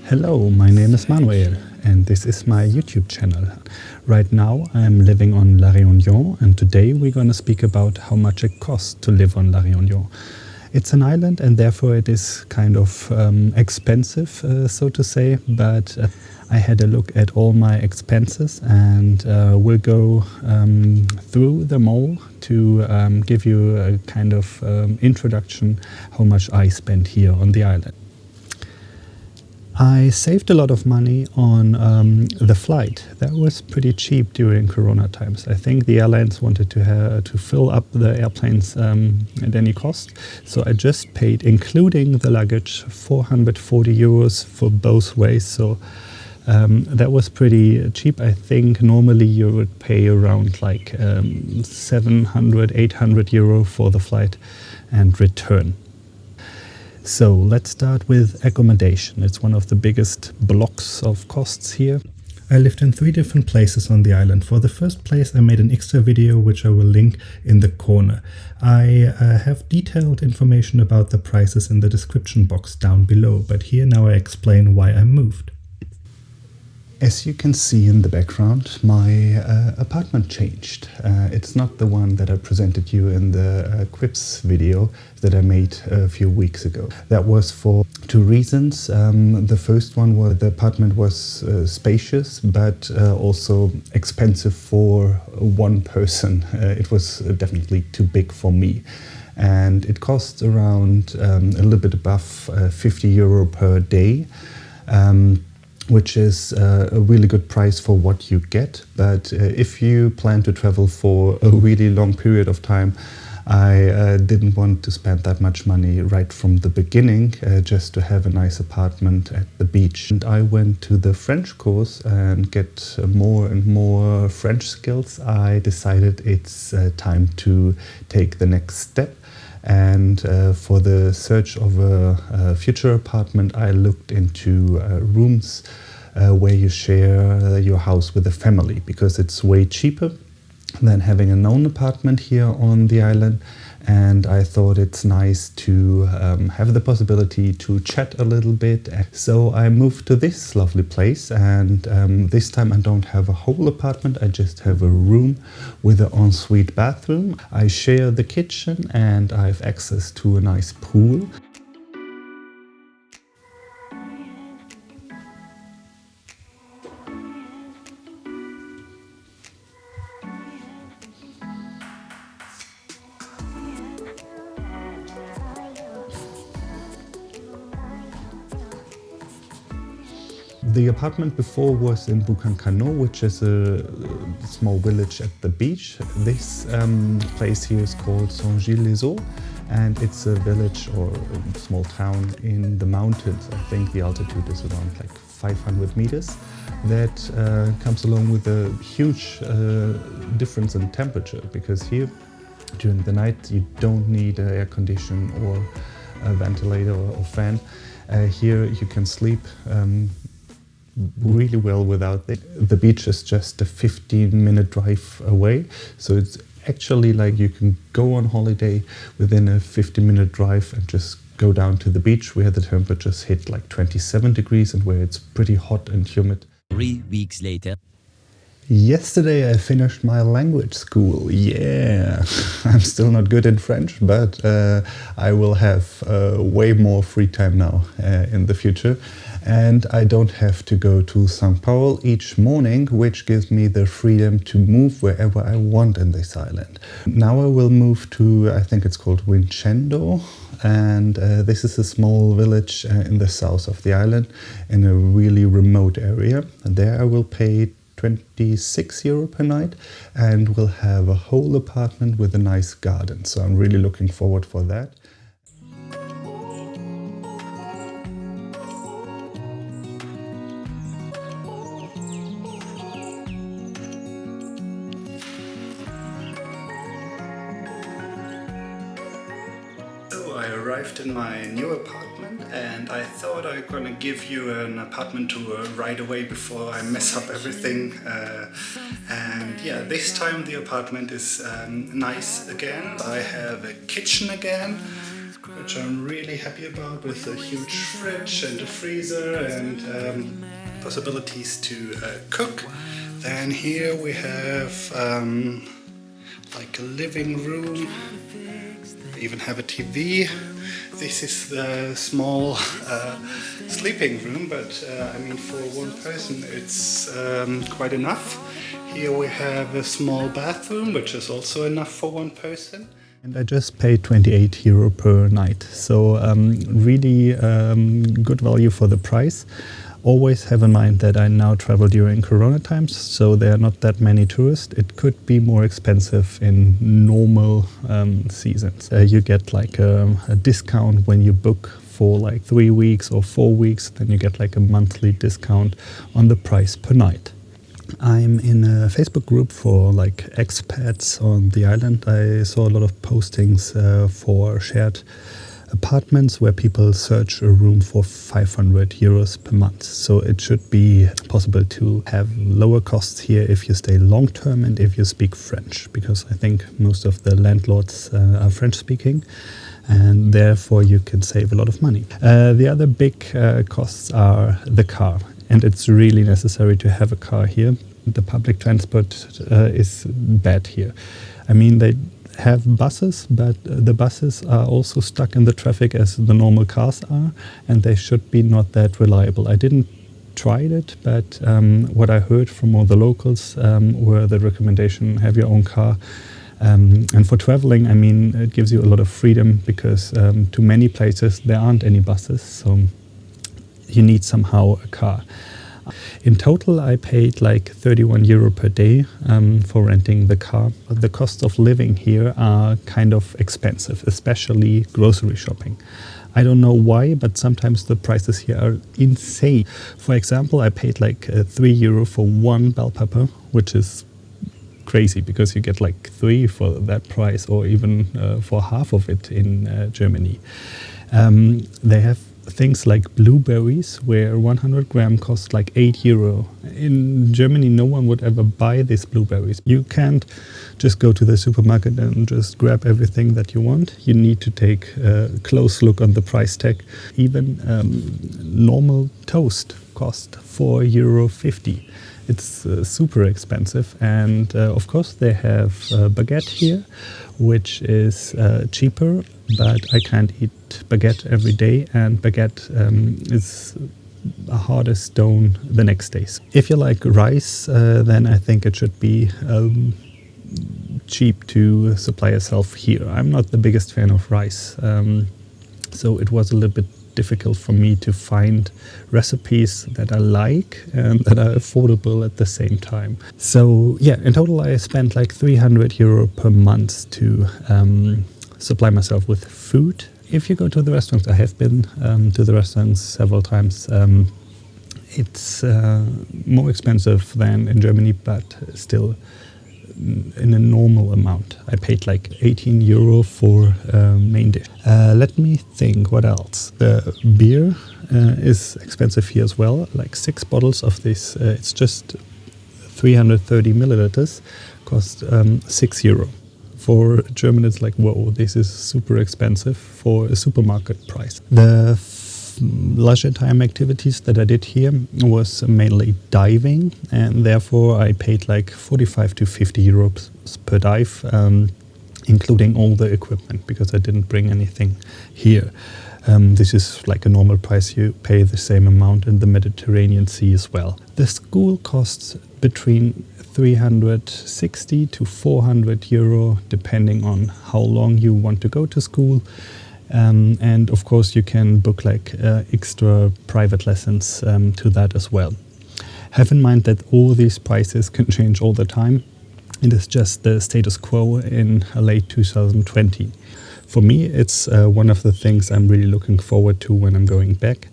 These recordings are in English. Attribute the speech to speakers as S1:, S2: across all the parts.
S1: Hello, my name is Manuel and this is my YouTube channel. Right now I'm living on La Réunion and today we're going to speak about how much it costs to live on La Réunion. It's an island and therefore it is kind of expensive, so to say, but I had a look at all my expenses and we'll go through them all to give you a kind of introduction how much I spent here on the island. I saved a lot of money on the flight. That was pretty cheap during Corona times. I think the airlines wanted to fill up the airplanes at any cost. So I just paid, including the luggage, 440 euros for both ways. So that was pretty cheap. I think normally you would pay around like 700, 800 euro for the flight and return. So let's start with accommodation. It's one of the biggest blocks of costs here. I lived in 3 different places on the island. For the first place I made an extra video which I will link in the corner. I have detailed information about the prices in the description box down below, but here now I explain why I moved. As you can see in the background, my apartment changed. It's not the one that I presented you in the Quips video that I made a few weeks ago. That was for 2 reasons. The first one was the apartment was spacious, but also expensive for one person. It was definitely too big for me. And it cost around a little bit above 50 euro per day. Which is a really good price for what you get. But if you plan to travel for a really long period of time, I didn't want to spend that much money right from the beginning just to have a nice apartment at the beach. And I went to the French course and get more and more French skills. I decided it's time to take the next step. And for the search of a future apartment, I looked into rooms where you share your house with a family, because it's way cheaper than having an own apartment here on the island. And I thought it's nice to have the possibility to chat a little bit. So I moved to this lovely place, and this time I don't have a whole apartment, I just have a room with an ensuite bathroom. I share the kitchen and I have access to a nice pool. The apartment before was in Bucancano, which is a small village at the beach. This place here is called Saint-Gilles-les-Eaux, and it's a village or a small town in the mountains. I think the altitude is around like 500 meters. That comes along with a huge difference in temperature, because here during the night you don't need an air condition or a ventilator or fan. Here you can sleep really well without it. The beach is just a 15-minute drive away, so it's actually like you can go on holiday within a 15-minute drive and just go down to the beach where the temperatures hit like 27 degrees and where it's pretty hot and humid.
S2: 3 weeks later.
S1: Yesterday I finished my language school. Yeah, I'm still not good in French, but I will have way more free time now in the future. And I don't have to go to St. Paul each morning, which gives me the freedom to move wherever I want in this island. Now I will move to, I think it's called Vincendo, and this is a small village in the south of the island in a really remote area. And there I will pay 26 euro per night and will have a whole apartment with a nice garden. So I'm really looking forward for that. I arrived in my new apartment and I thought I'm gonna give you an apartment tour right away before I mess up everything. And yeah, this time the apartment is nice again. I have a kitchen again which I'm really happy about, with a huge fridge and a freezer and possibilities to cook. Then here we have like a living room. We even have a TV. This is the small sleeping room, but I mean, for one person it's quite enough. Here we have a small bathroom, which is also enough for one person. And I just paid 28 euro per night, so really good value for the price. Always have in mind that I now travel during Corona times, so there are not that many tourists. It could be more expensive in normal seasons. You get like a discount when you book for like 3 weeks or 4 weeks, then you get like a monthly discount on the price per night. I'm in a Facebook group for like expats on the island. I saw a lot of postings for shared apartments where people search a room for 500 euros per month. So it should be possible to have lower costs here if you stay long term and if you speak French, because I think most of the landlords are French speaking, and therefore you can save a lot of money. The other big costs are the car, and it's really necessary to have a car here. The public transport is bad here. I mean, they have buses, but the buses are also stuck in the traffic as the normal cars are, and they should be not that reliable. I didn't try it, but what I heard from all the locals were the recommendation: have your own car. And for traveling, I mean, it gives you a lot of freedom, because to many places there aren't any buses, so you need somehow a car. In total, I paid like 31 euro per day for renting the car. The costs of living here are kind of expensive, especially grocery shopping. I don't know why, but sometimes the prices here are insane. For example, I paid like 3 euro for one bell pepper, which is crazy, because you get like 3 for that price, or even for half of it in Germany. They have things like blueberries, where 100 gram costs like 8 euro. In Germany, no one would ever buy these blueberries. You can't just go to the supermarket and just grab everything that you want. You need to take a close look on the price tag. Even normal toast cost 4.50 euro. It's super expensive, and of course they have baguette here, which is cheaper, but I can't eat baguette every day, and baguette is a harder stone the next days. If you like rice, then I think it should be cheap to supply yourself here. I'm not the biggest fan of rice, so it was a little bit difficult for me to find recipes that I like and that are affordable at the same time. So yeah, in total I spent like 300 euro per month to supply myself with food. If you go to the restaurants, I have been to the restaurants several times. It's more expensive than in Germany, but still in a normal amount. I paid like 18 euro for main dish. Let me think, what else? The beer is expensive here as well. Like 6 bottles of this, it's just 330 milliliters, cost 6 euro. For German, it's like, whoa, this is super expensive for a supermarket price. The leisure time activities that I did here was mainly diving, and therefore I paid like 45 to 50 euros per dive, including all the equipment, because I didn't bring anything here. This is like a normal price. You pay the same amount in the Mediterranean Sea as well. The school costs between 360 to 400 euro, depending on how long you want to go to school. And of course you can book like extra private lessons to that as well. Have in mind that all these prices can change all the time. It is just the status quo in late 2020. For me, it's one of the things I'm really looking forward to when I'm going back,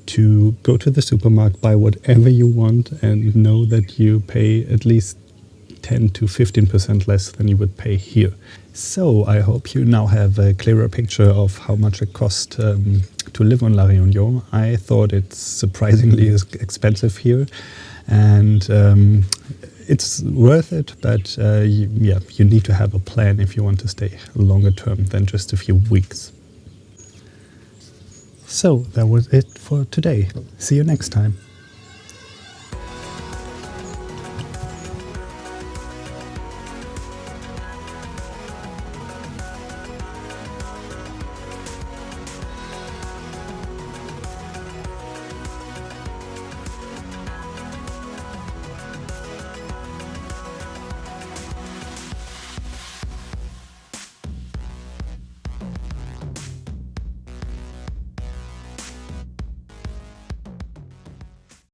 S1: to go to the supermarket, buy whatever you want, and know that you pay at least 10 to 15% less than you would pay here. So I hope you now have a clearer picture of how much it costs to live on La Réunion. I thought it's surprisingly expensive here, and it's worth it, but you need to have a plan if you want to stay longer term than just a few weeks. So that was it for today. See you next time.